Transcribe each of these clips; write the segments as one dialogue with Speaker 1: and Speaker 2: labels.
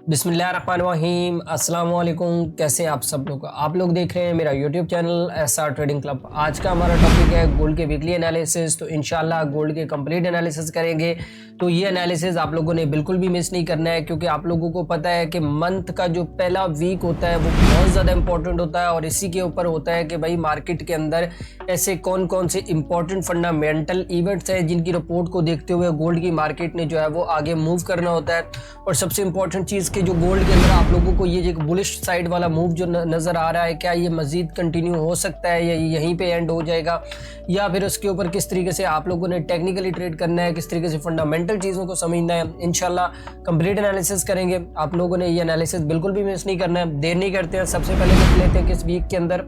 Speaker 1: बिस्मिल्लाहिर्रहमानिर्रहीम, अस्सलाम वालेकुम। कैसे हैं आप लोग देख रहे हैं मेरा YouTube channel SR trading club. आज का हमारा टॉपिक है गोल्ड के वीकली एनालिसिस। तो इंशाल्लाह गोल्ड के कंप्लीट एनालिसिस करेंगे। तो ये एनालिसिस आप लोगों ने बिल्कुल भी मिस नहीं करना है, क्योंकि आप लोगों को पता है कि मंथ का जो पहला वीक होता है वो बहुत ज़्यादा इंपॉर्टेंट होता है, और इसी के ऊपर होता है कि भाई मार्केट के अंदर ऐसे कौन कौन से इंपॉर्टेंट फंडामेंटल इवेंट्स हैं जिनकी रिपोर्ट को देखते हुए गोल्ड की मार्केट ने जो है वो आगे मूव करना होता है। और सबसे इंपॉर्टेंट चीज़ कि जो गोल्ड के अंदर आप लोगों को ये एक बुलिश साइड वाला मूव जो नज़र आ रहा है, क्या ये मज़ीद कंटिन्यू हो सकता है या यहीं पे एंड हो जाएगा, या फिर उसके ऊपर किस तरीके से आप लोगों ने टेक्निकली ट्रेड करना है, किस तरीके से फंडामेंटल चीज़ों को समझना है। इंशाल्लाह कंप्लीट एनालिसिस करेंगे। आप लोगों ने ये एनालिसिस बिल्कुल भी मिस नहीं करना है। देर नहीं करते हैं, सबसे पहले देख लेते हैं कि इस वीक के अंदर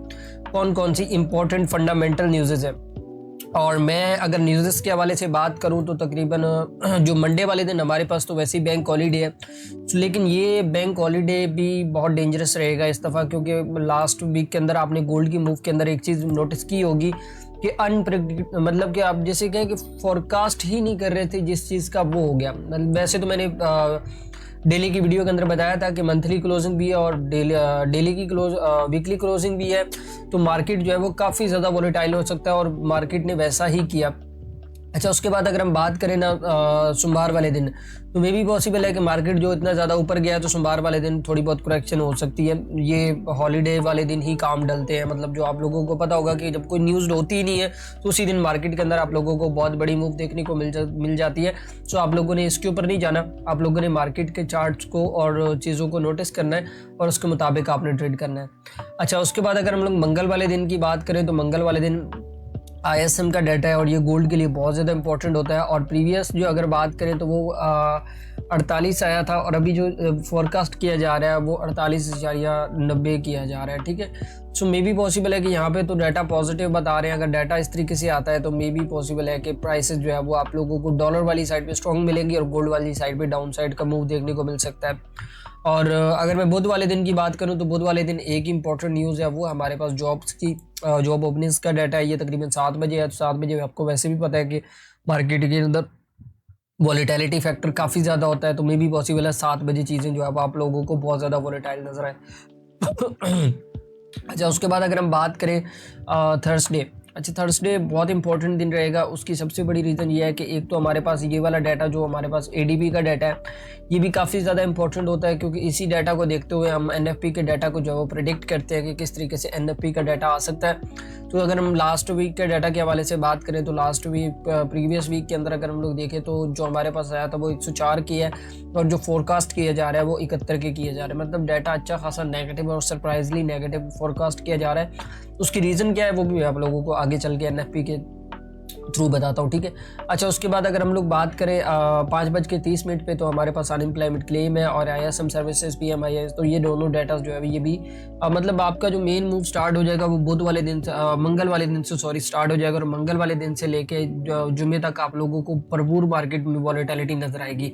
Speaker 1: कौन कौन सी इंपॉर्टेंट फंडामेंटल न्यूज़ है। और मैं अगर न्यूज़ के हवाले से बात करूं तो तकरीबन जो मंडे वाले दिन हमारे पास तो वैसे ही बैंक हॉलीडे है, लेकिन ये बैंक हॉलीडे भी बहुत डेंजरस रहेगा इस दफ़ा, क्योंकि लास्ट वीक के अंदर आपने गोल्ड की मूव के अंदर एक चीज़ नोटिस की होगी कि अनप्रेडिक्ट मतलब कि आप जैसे कहें कि फोरकास्ट ही नहीं कर रहे थे जिस चीज़ का, वो हो गया। वैसे तो मैंने डेली की वीडियो के अंदर बताया था कि मंथली क्लोजिंग भी है और डेली की वीकली क्लोजिंग भी है, तो मार्केट जो है वो काफ़ी ज़्यादा वोलेटाइल हो सकता है, और मार्केट ने वैसा ही किया। अच्छा, उसके बाद अगर हम बात करें ना सोमवार वाले दिन, तो मे भी पॉसिबल है कि मार्केट जो इतना ज़्यादा ऊपर गया है तो सोमवार वाले दिन थोड़ी बहुत करेक्शन हो सकती है। ये हॉलीडे वाले दिन ही काम डलते हैं, मतलब जो आप लोगों को पता होगा कि जब कोई न्यूज़ होती ही नहीं है तो उसी दिन मार्केट के अंदर आप लोगों को बहुत बड़ी मूव देखने को मिल जाती है। सो आप लोगों ने इसके ऊपर नहीं जाना, आप लोगों ने मार्केट के चार्ट्स को और चीज़ों को नोटिस करना है और उसके मुताबिक आपने ट्रेड करना है। अच्छा, उसके बाद अगर हम लोग मंगल वाले दिन की बात करें तो मंगल वाले दिन ISM का डाटा है और ये गोल्ड के लिए बहुत ज़्यादा इंपॉर्टेंट होता है। और प्रीवियस जो अगर बात करें तो वो 48 आया था, और अभी जो फोरकास्ट किया जा रहा है वो 48.90 किया जा रहा है। ठीक है, सो मे बी पॉसिबल है कि यहाँ पे तो डाटा पॉजिटिव बता रहे हैं। अगर डाटा इस तरीके से आता है तो मे बी पॉसिबल है कि प्राइसेस जो है वो आप लोगों को डॉलर वाली साइड पे स्ट्रॉन्ग मिलेंगी और गोल्ड वाली साइड पे डाउन साइड का मूव देखने को मिल सकता है। और अगर मैं बुध वाले दिन की बात करूं तो बुध वाले दिन एक इंपॉर्टेंट न्यूज़ है, वो हमारे पास जॉब्स की जॉब ओपनिंग्स का डाटा है। ये तकरीबन 7 बजे है, तो 7 बजे आपको वैसे भी पता है कि मार्केट के अंदर वॉलेटिलिटी फैक्टर काफ़ी ज़्यादा होता है, तो मे भी पॉसिबल है 7 बजे चीज़ें जो है आप लोगों को बहुत ज़्यादा वॉलेटाइल नजर आए। अच्छा, उसके बाद अगर हम बात करें थर्सडे, अच्छा थर्सडे बहुत इंपॉर्टेंट दिन रहेगा। उसकी सबसे बड़ी रीज़न ये है कि एक तो हमारे पास ये वाला डाटा जो हमारे पास ADP का डाटा है, ये भी काफ़ी ज़्यादा इंपॉर्टेंट होता है, क्योंकि इसी डाटा को देखते हुए हम NFP के डाटा को जो है वो प्रेडिक्ट करते हैं कि किस तरीके से NFP का डाटा आ सकता है। तो अगर हम लास्ट वीक के डाटा के हवाले से बात करें तो लास्ट वीक प्रीवियस वीक के अंदर अगर हम लोग देखें तो जो हमारे पास आया था वो 104 की है, और जो फोरकास्ट किया जा रहा है वो 71 के किया जा रहा है। मतलब डाटा अच्छा खासा नेगेटिव और सरप्राइजली नेगेटिव फोरकास्ट किया जा रहा है। उसकी रीज़न क्या है वो भी आप लोगों को आगे चल के NFP के थ्रू बताता हूँ। ठीक है, अच्छा उसके बाद अगर हम लोग बात करें 5:30 पे, तो हमारे पास अनएम्प्लॉयमेंट क्लेम है और ISM सर्विसेज PMI है। तो ये दोनों डाटा जो है ये भी मतलब आपका जो मेन मूव स्टार्ट हो जाएगा वो मंगल वाले दिन से स्टार्ट हो जाएगा, और मंगल वाले दिन से लेके जुमे तक आप लोगों को भरपूर मार्केट में वॉलेटिलिटी नजर आएगी।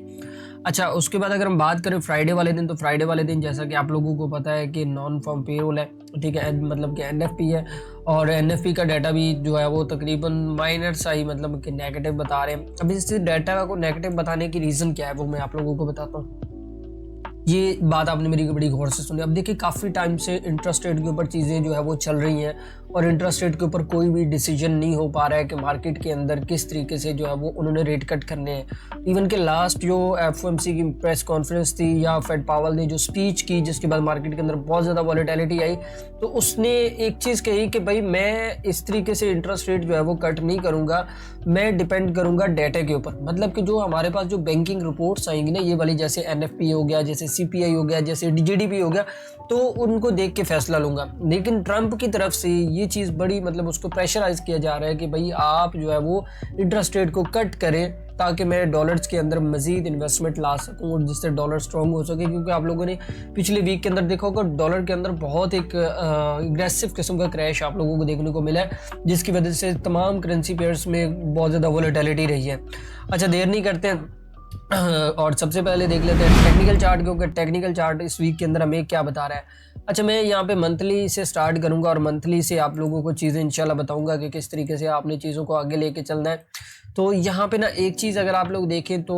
Speaker 1: अच्छा, उसके बाद अगर हम बात करें फ्राइडे वाले दिन, तो फ्राइडे वाले दिन जैसा कि आप लोगों को पता है कि नॉन फॉर्म पेरोल है, ठीक है, मतलब कि NFP है, और NFP का डाटा भी जो है वो तकरीबन माइनर सा ही मतलब कि नेगेटिव बता रहे हैं। अभी इस डाटा को नेगेटिव बताने की रीज़न क्या है वो मैं आप लोगों को बताता हूँ। ये बात आपने मेरी बड़ी गौर से सुनी। अब देखिए काफ़ी टाइम से इंटरेस्ट रेट के ऊपर चीज़ें जो है वो चल रही हैं, और इंटरेस्ट रेट के ऊपर कोई भी डिसीजन नहीं हो पा रहा है कि मार्केट के अंदर किस तरीके से जो है वो उन्होंने रेट कट करने हैं। इवन के लास्ट जो FOMC की प्रेस कॉन्फ्रेंस थी या फेड पावल ने जो स्पीच की जिसके बाद मार्केट के अंदर बहुत ज़्यादा वॉलेटिलिटी आई, तो उसने एक चीज़ कही कि भाई मैं इस तरीके से इंटरेस्ट रेट जो है वो कट नहीं करूँगा, मैं डिपेंड करूँगा डाटा के ऊपर। मतलब कि जो हमारे पास जो बैंकिंग रिपोर्ट्स आएंगी ना, ये वाली जैसे NFP हो गया, जैसे CPI हो गया, जैसे GDP हो गया, तो उनको देख के फैसला लूँगा। लेकिन ट्रंप की तरफ से ये चीज़ बड़ी मतलब उसको प्रेशराइज किया जा रहा है कि भाई आप जो है वो इंटरेस्ट रेट को कट करें ताकि मैं डॉलर्स के अंदर मजीद इन्वेस्टमेंट ला सकूं और जिससे डॉलर स्ट्रॉन्ग हो सके। क्योंकि आप लोगों ने पिछले वीक के अंदर देखा होगा डॉलर के अंदर बहुत एक एग्रेसिव किस्म का क्रैश आप लोगों को देखने को मिला है, जिसकी वजह से तमाम करेंसी पेयर्स में बहुत ज़्यादा वॉलेटिलिटी रही है। अच्छा, देर नहीं करते हैं, और सबसे पहले देख लेते हैं टेक्निकल चार्ट के ऊपर। टेक्निकल चार्ट इस वीक के अंदर हमें क्या बता रहा है। अच्छा, मैं यहाँ पे मंथली से स्टार्ट करूँगा और मंथली से आप लोगों को चीज़ें इंशाल्लाह बताऊँगा कि किस तरीके से आपने चीज़ों को आगे लेके चलना है। तो यहाँ पे ना एक चीज़ अगर आप लोग देखें तो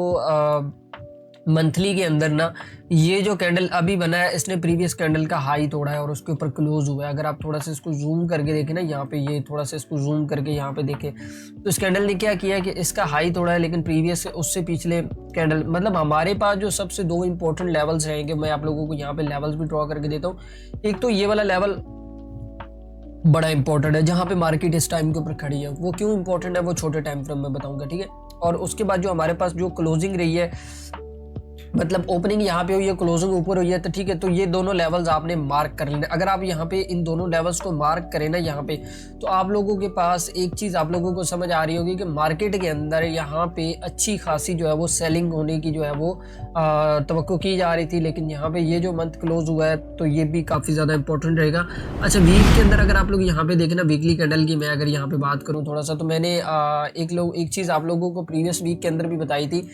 Speaker 1: मंथली के अंदर ना ये जो कैंडल अभी बना है इसने प्रीवियस कैंडल का हाई तोड़ा है और उसके ऊपर क्लोज हुआ है। अगर आप थोड़ा सा इसको जूम करके देखें ना, यहाँ पे ये थोड़ा सा इसको जूम करके यहाँ पे देखें तो इस कैंडल ने क्या किया है कि इसका हाई तोड़ा है, लेकिन प्रीवियस उससे पिछले कैंडल मतलब हमारे पास जो सबसे दो इंपॉर्टेंट लेवल्स रहेंगे, मैं आप लोगों को यहाँ पे लेवल्स भी ड्रॉ करके देता हूँ। एक तो ये वाला लेवल बड़ा इंपॉर्टेंट है जहाँ पे मार्केट इस टाइम के ऊपर खड़ी है। वो क्यों इंपॉर्टेंट है वो छोटे टाइम फ्रेम में बताऊंगा, ठीक है। और उसके बाद जो हमारे पास जो क्लोजिंग रही है, मतलब ओपनिंग यहाँ पे हुई है, क्लोजिंग ऊपर हुई है, तो ठीक है। तो ये दोनों लेवल्स आपने मार्क कर लेना। अगर आप यहाँ पे इन दोनों लेवल्स को मार्क करें ना यहाँ पे, तो आप लोगों के पास एक चीज़ आप लोगों को समझ आ रही होगी कि मार्केट के अंदर यहाँ पे अच्छी खासी जो है वो सेलिंग होने की जो है वो तवक्को की जा रही थी। लेकिन यहाँ पे ये जो मंथ क्लोज हुआ है तो ये भी काफ़ी ज़्यादा इंपॉर्टेंट रहेगा। अच्छा, वीक के अंदर अगर आप लोग यहाँ पे देखें ना, वीकली कैंडल की मैं अगर यहाँ पे बात करूँ थोड़ा सा, तो मैंने एक चीज़ आप लोगों को प्रीवियस वीक के अंदर भी बताई थी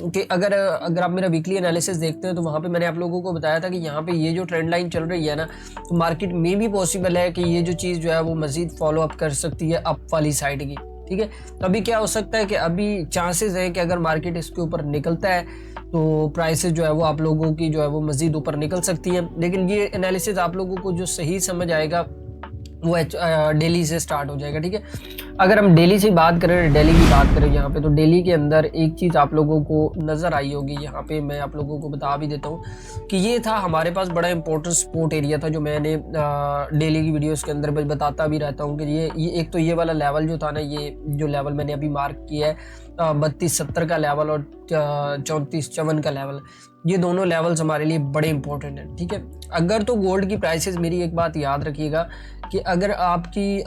Speaker 1: कि अगर आप मेरा वीकली एनालिसिस देखते हैं तो वहाँ पे मैंने आप लोगों को बताया था कि यहाँ पे ये जो ट्रेंड लाइन चल रही है ना, तो मार्केट में भी पॉसिबल है कि ये जो चीज़ जो है वो मजीद फॉलो अप कर सकती है अप वाली साइड की, ठीक है। तो अभी क्या हो सकता है कि अभी चांसेस हैं कि अगर मार्केट इसके ऊपर निकलता है तो प्राइसेस जो है वो आप लोगों की जो है वो मजीद ऊपर निकल सकती है। लेकिन ये एनालिसिस आप लोगों को जो सही समझ आएगा वो डेली से स्टार्ट हो जाएगा, ठीक है। अगर हम डेली से बात करें, डेली की बात करें यहाँ पे, तो डेली के अंदर एक चीज़ आप लोगों को नज़र आई होगी, यहाँ पे मैं आप लोगों को बता भी देता हूँ कि ये था हमारे पास बड़ा इंपॉर्टेंट सपोर्ट एरिया था, जो मैंने डेली की वीडियोस के अंदर बताता भी रहता हूँ कि ये एक तो ये वाला लेवल जो था ना, ये जो लेवल मैंने अभी मार्क किया है 3270 का लेवल और 3454 का लेवल, ये दोनों लेवल्स हमारे लिए बड़े इंपॉर्टेंट हैं, ठीक है। अगर तो गोल्ड की प्राइसेस, मेरी एक बात याद रखिएगा कि अगर आपकी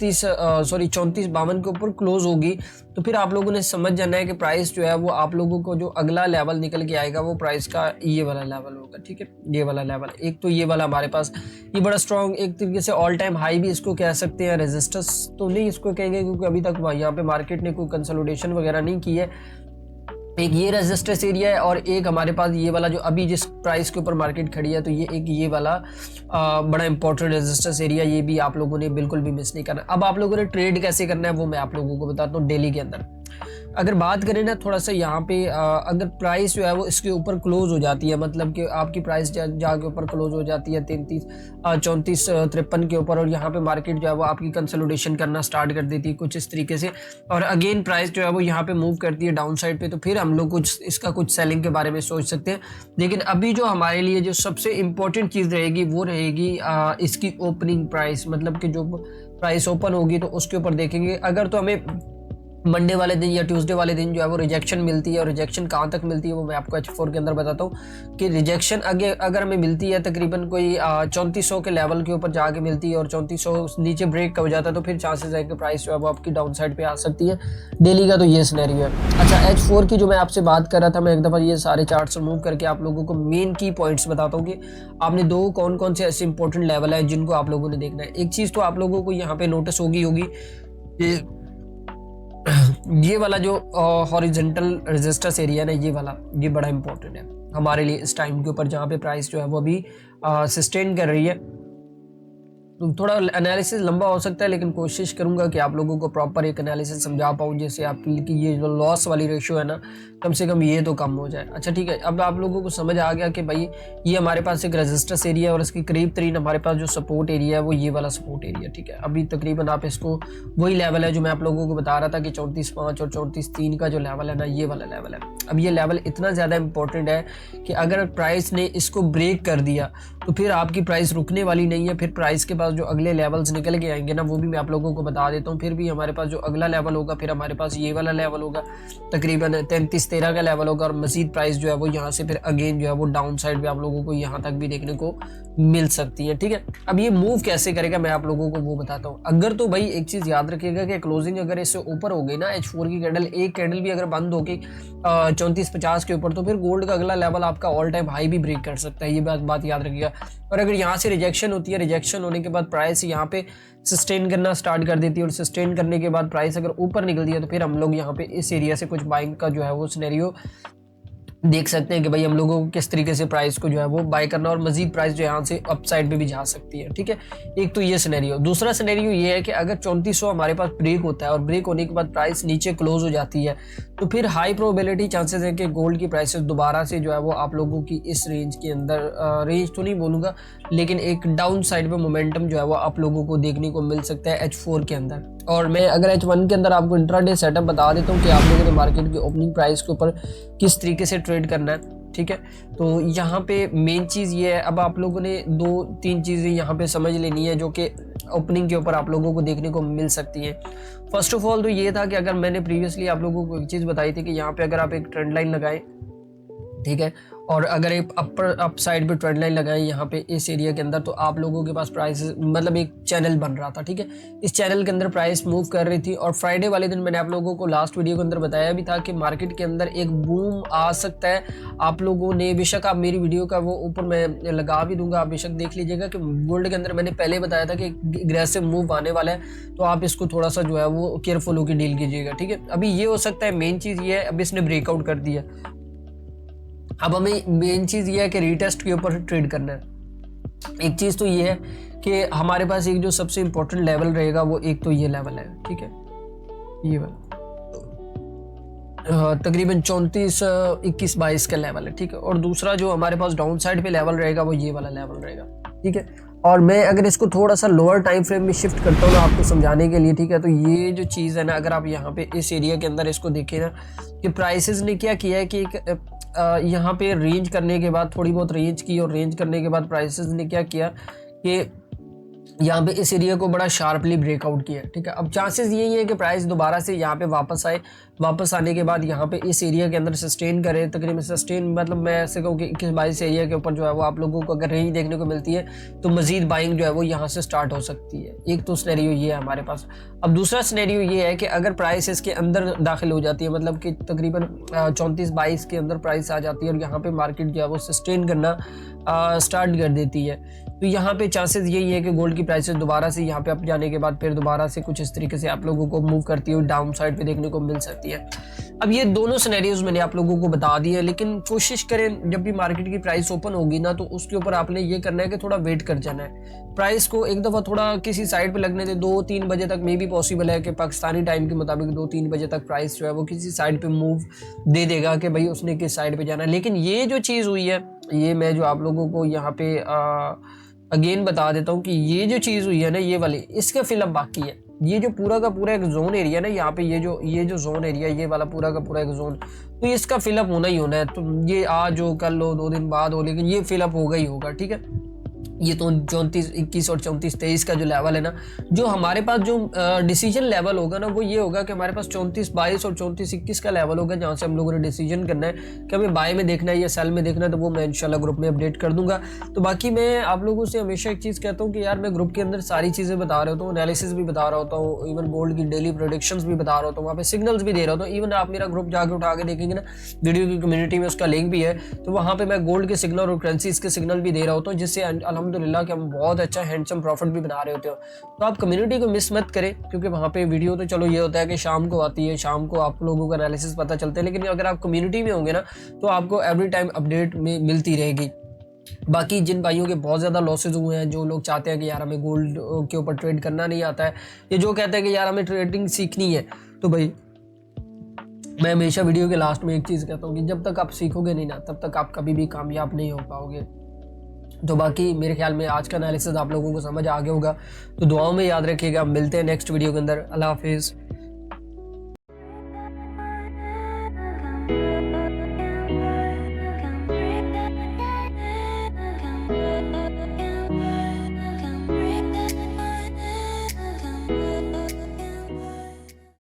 Speaker 1: 3452 के ऊपर क्लोज होगी तो फिर आप लोगों ने समझ जाना है कि प्राइस जो है वो आप लोगों को जो अगला लेवल निकल के आएगा वो प्राइस का ये वाला लेवल होगा, ठीक है। ये वाला लेवल, एक तो ये वाला हमारे पास ये बड़ा स्ट्रॉन्ग, एक तरीके से ऑल टाइम हाई भी इसको कह सकते हैं, रेजिस्टेंस तो नहीं इसको कहेंगे क्योंकि अभी तक यहाँ पे मार्केट ने कोई कंसोलिडेशन वगैरह नहीं की है। एक ये रेजिस्टेंस एरिया है और एक हमारे पास ये वाला जो अभी जिस प्राइस के ऊपर मार्केट खड़ी है, तो ये एक ये वाला बड़ा इंपॉर्टेंट रेजिस्टेंस एरिया, ये भी आप लोगों ने बिल्कुल भी मिस नहीं करना। अब आप लोगों ने ट्रेड कैसे करना है वो मैं आप लोगों को बताता हूँ डेली के अंदर। अगर बात करें ना थोड़ा सा यहाँ पे अगर प्राइस जो है वो इसके ऊपर क्लोज हो जाती है, मतलब कि आपकी प्राइस जाके ऊपर क्लोज हो जाती है 3453 के ऊपर, और यहाँ पे मार्केट जो है वो आपकी कंसोलिडेशन करना स्टार्ट कर देती है कुछ इस तरीके से, और अगेन प्राइस जो है वो यहाँ पे मूव करती है डाउन साइड पे, तो फिर हम लोग कुछ सेलिंग के बारे में सोच सकते हैं। लेकिन अभी जो हमारे लिए जो सबसे इंपॉर्टेंट चीज़ रहेगी वो रहेगी इसकी ओपनिंग प्राइस, मतलब कि जो प्राइस ओपन होगी तो उसके ऊपर देखेंगे। अगर तो हमें मंडे वाले दिन या ट्यूसडे वाले दिन जो है वो रिजेक्शन मिलती है, और रिजेक्शन कहाँ तक मिलती है वो मैं आपको H4 के अंदर बताता हूँ कि रिजेक्शन अगर हमें मिलती है तकरीबन कोई 3400 के लेवल के ऊपर जाके मिलती है और 3400 नीचे ब्रेक हो जाता है, तो फिर चांसेस है कि प्राइस जो है वो आपकी डाउन साइड पे आ सकती है। डेली का तो ये सिनेरियो है। अच्छा, H4 की जो मैं आपसे बात कर रहा था, मैं एक दफ़ा ये सारे चार्ट्स रिमूव करके आप लोगों को मेन की पॉइंट्स बताता हूँ कि आपने कौन कौन से ऐसे इंपॉर्टेंट लेवल है जिनको आप लोगों ने देखना है। एक चीज़ तो आप लोगों को यहाँ पे नोटिस होगी ये वाला जो हॉरिजॉन्टल रेजिस्टेंस एरिया है, ये वाला ये बड़ा इंपॉर्टेंट है हमारे लिए इस टाइम के ऊपर, जहाँ पे प्राइस जो है वो अभी सस्टेन कर रही है। तो थोड़ा एनालिसिस लंबा हो सकता है, लेकिन कोशिश करूंगा कि आप लोगों को प्रॉपर एक एनालिसिस समझा पाऊँ, जैसे आपकी ये जो लॉस वाली रेशियो है ना, कम से कम ये तो कम हो जाए। अच्छा ठीक है, अब आप लोगों को समझ आ गया कि भाई ये हमारे पास एक रेजिस्टेंस एरिया है और इसकी करीब तरीन हमारे पास जो सपोर्ट एरिया है वो ये वाला सपोर्ट एरिया, ठीक है। अभी तकरीबन आप इसको वही लेवल है जो मैं आप लोगों को बता रहा था कि 34.5 और 34.3 का जो लेवल है ना, ये वाला लेवल है। अब ये लेवल इतना ज़्यादा इंपॉर्टेंट है कि अगर प्राइस ने इसको ब्रेक कर दिया तो फिर आपकी प्राइस रुकने वाली नहीं है। फिर प्राइस के पास जो अगले लेवल्स निकल के आएंगे ना, वो भी मैं आप लोगों को बता देता हूँ। फिर भी हमारे पास जो अगला लेवल होगा, फिर हमारे पास ये वाला लेवल होगा, तकरीबन 33-13 का लेवल होगा, और मजीद प्राइस जो है वो यहाँ से फिर अगेन जो है वो डाउन साइड पे आप लोगों को यहाँ तक भी देखने को मिल सकती है, ठीक है। अब ये मूव कैसे करेगा मैं आप लोगों को वो बताता हूँ। अगर तो भाई एक चीज़ याद रखिएगा कि क्लोजिंग अगर इससे ऊपर हो गई ना, H4 की कैंडल, एक कैंडल भी अगर बंद होगी 3450 के ऊपर, तो फिर गोल्ड का अगला लेवल आपका ऑल टाइम हाई भी ब्रेक कर सकता है, ये बात याद रखिएगा। और अगर यहाँ से रिजेक्शन होती है, रिजेक्शन होने के बाद प्राइस यहाँ पे सस्टेन करना स्टार्ट कर देती है, और सस्टेन करने के बाद प्राइस अगर ऊपर निकलती है, तो फिर हम लोग यहाँ पे इस एरिया से कुछ बाइंग का जो है वो सिनेरियो देख सकते हैं कि भाई हम लोगों को किस तरीके से प्राइस को जो है वो बाय करना और मजीद प्राइस जो यहाँ से अप साइड पे भी जा सकती है। ठीक है, एक तो ये सिनेरियो। दूसरा सिनेरियो ये है कि अगर 3400 हमारे पास ब्रेक होता है और ब्रेक होने के बाद प्राइस नीचे क्लोज हो जाती है, तो फिर हाई प्रोबेबिलिटी चांसेस है कि गोल्ड की प्राइसेस दोबारा से जो है वो आप लोगों की इस रेंज के अंदर, रेंज तो नहीं बोलूँगा, लेकिन एक डाउन साइड पे मोमेंटम जो है वो आप लोगों को देखने को मिल सकता है H4 के अंदर। और मैं अगर H1 के अंदर आपको इंट्राडे सेटअप बता देता हूँ कि आप लोगों ने मार्केट की ओपनिंग प्राइस के ऊपर किस तरीके से ट्रेड करना है। ठीक है, तो यहाँ पे मेन चीज़ ये है, अब आप लोगों ने 2-3 चीज़ें यहाँ पे समझ लेनी है जो कि ओपनिंग के ऊपर आप लोगों को देखने को मिल सकती है। फर्स्ट ऑफ ऑल तो ये था कि अगर मैंने प्रीवियसली आप लोगों को एक चीज़ बताई थी कि यहाँ पे अगर आप एक ट्रेंड लाइन लगाएं, ठीक है, और अगर एक अप साइड पे ट्रेंड लाइन लगाएं यहाँ पे इस एरिया के अंदर, तो आप लोगों के पास प्राइस मतलब एक चैनल बन रहा था। ठीक है, इस चैनल के अंदर प्राइस मूव कर रही थी और फ्राइडे वाले दिन मैंने आप लोगों को लास्ट वीडियो के अंदर बताया भी था कि मार्केट के अंदर एक बूम आ सकता है। आप लोगों ने बेशक, आप मेरी वीडियो का वो ऊपर मैं लगा भी दूंगा, आप बेशक देख लीजिएगा कि गोल्ड के अंदर मैंने पहले बताया था कि एग्रेसिव मूव आने वाला है, तो आप इसको थोड़ा सा जो है वो केयरफुल होकर डील कीजिएगा। ठीक है, अभी ये हो सकता है, मेन चीज़ ये है, अभी इसने ब्रेकआउट कर दिया, अब हमें मेन चीज़ ये है कि रीटेस्ट के ऊपर ट्रेड करना है। एक चीज़ तो ये है कि हमारे पास एक जो सबसे इंपॉर्टेंट लेवल रहेगा वो एक तो ये लेवल है। ठीक है, ये वाला तकरीबन 34, 21, 22 का लेवल है। ठीक है, और दूसरा जो हमारे पास डाउन साइड पे लेवल रहेगा वो ये वाला लेवल रहेगा। ठीक है, और मैं अगर इसको थोड़ा सा लोअर टाइम फ्रेम में शिफ्ट करता हूँ ना आपको समझाने के लिए, ठीक है, तो ये जो चीज़ है ना, अगर आप यहाँ पे इस एरिया के अंदर इसको देखें ना कि प्राइसेस ने क्या किया है कि एक यहाँ पे रेंज करने के बाद थोड़ी बहुत रेंज की, और रेंज करने के बाद प्राइसेस ने क्या किया कि यहाँ पे इस एरिया को बड़ा शार्पली ब्रेकआउट किया। ठीक है, अब चांसेस यही है कि प्राइस दोबारा से यहाँ पे वापस आए, वापस आने के बाद यहाँ पे इस एरिया के अंदर सस्टेन करे, तकरीबन सस्टेन मतलब मैं ऐसे कहूँ कि 21-22 एरिया के ऊपर जो है वो आप लोगों को अगर रेंज देखने को मिलती है तो मजीद बाइंग जो है वो यहाँ से स्टार्ट हो सकती है। एक तो सिनेरियो ये है हमारे पास। अब दूसरा सिनेरियो ये है कि अगर प्राइस इसके अंदर दाखिल हो जाती है, मतलब कि तकरीबन 34-22 के अंदर प्राइस आ जाती है और यहाँ पे मार्केट जो है वो सस्टेन करना स्टार्ट कर देती है, तो यहाँ पे चांसेस यही है कि गोल्ड की प्राइसेस दोबारा से यहाँ पे अप जाने के बाद फिर दोबारा से कुछ इस तरीके से आप लोगों को मूव करती हुई डाउन साइड पे देखने को मिल सकती है। अब ये दोनों सिनेरियोज मैंने आप लोगों को बता दिए, लेकिन कोशिश करें जब भी मार्केट की प्राइस ओपन होगी ना, तो उसके ऊपर आपने ये करना है कि थोड़ा वेट कर जाना है। प्राइस को एक दफ़ा थोड़ा किसी साइड पे लगने दे, 2-3 बजे तक मे भी पॉसिबल है कि पाकिस्तानी टाइम के मुताबिक 2-3 बजे तक प्राइस जो है वो किसी साइड पे मूव दे देगा कि भाई उसने किस साइड पे जाना है। लेकिन ये जो चीज़ हुई है, ये मैं जो आप लोगों को यहाँ पे अगेन बता देता हूँ कि ये जो चीज़ हुई है ना, ये वाली, इसका फिलअप बाकी है। ये जो पूरा का पूरा एक जोन एरिया ना, यहाँ पे ये जो जोन एरिया, ये वाला पूरा का पूरा एक जोन, तो इसका फिलअप होना ही होना है। तो ये आज हो, कल हो, 2 दिन बाद हो, लेकिन ये फिलअप होगा ही होगा। ठीक है, ये तो 34, 21 और 34, 23 का जो लेवल है ना, जो हमारे पास जो डिसीजन लेवल होगा ना, वो ये होगा कि हमारे पास 34, 22 और 34, 21 का लेवल होगा, जहाँ से हम लोगों ने डिसीजन करना है कि हमें बाय में देखना है या सेल में देखना है। तो वो मैं इंशाल्लाह ग्रुप में अपडेट कर दूंगा। तो बाकी मैं आप लोगों से हमेशा एक चीज़ कहता हूँ कि यार मैं ग्रुप के अंदर सारी चीज़ें बता रहा होता हूँ, एनालिसिस भी बता रहा होता हूँ, इवन गोल्ड की डेली प्रोडिक्शंस भी बता रहा होता हूँ, वहाँ पे सिग्नल्स भी दे रहा होता हूँ। इवन आप मेरा ग्रुप जाकर उठा के देखेंगे ना, वीडियो की कम्युनिटी में उसका लिंक भी है, तो वहाँ पर मैं गोल्ड के सिग्नल और करेंसीज के सिग्नल भी दे रहा होता हूँ, जिससे अल्हम्दुलिल्लाह कि हम बहुत अच्छा हैंडसम प्रॉफिट भी बना रहे होते हो। तो आप कम्युनिटी को मिस मत करें, क्योंकि वहाँ पे वीडियो तो चलो ये होता है कि शाम को आती है, शाम को आप लोगों का एनालिसिस पता चलता है, लेकिन अगर आप कम्युनिटी में होंगे ना, तो आपको एवरी टाइम अपडेट में मिलती रहेगी। बाकी जिन भाइयों के बहुत ज़्यादा लॉसेज हुए हैं, जो लोग चाहते हैं कि यार हमें गोल्ड के ऊपर ट्रेड करना नहीं आता है, या जो कहते हैं कि यार हमें ट्रेडिंग सीखनी है, तो भाई मैं हमेशा वीडियो के लास्ट में एक चीज़ कहता हूँ कि जब तक आप सीखोगे नहीं ना, तब तक आप कभी भी कामयाब नहीं हो पाओगे। तो बाकी मेरे ख्याल में आज का एनालिसिस आप लोगों को समझ आ गया होगा, तो दुआओं में याद रखिएगा। मिलते हैं नेक्स्ट वीडियो के अंदर। अल्लाह हाफिज़।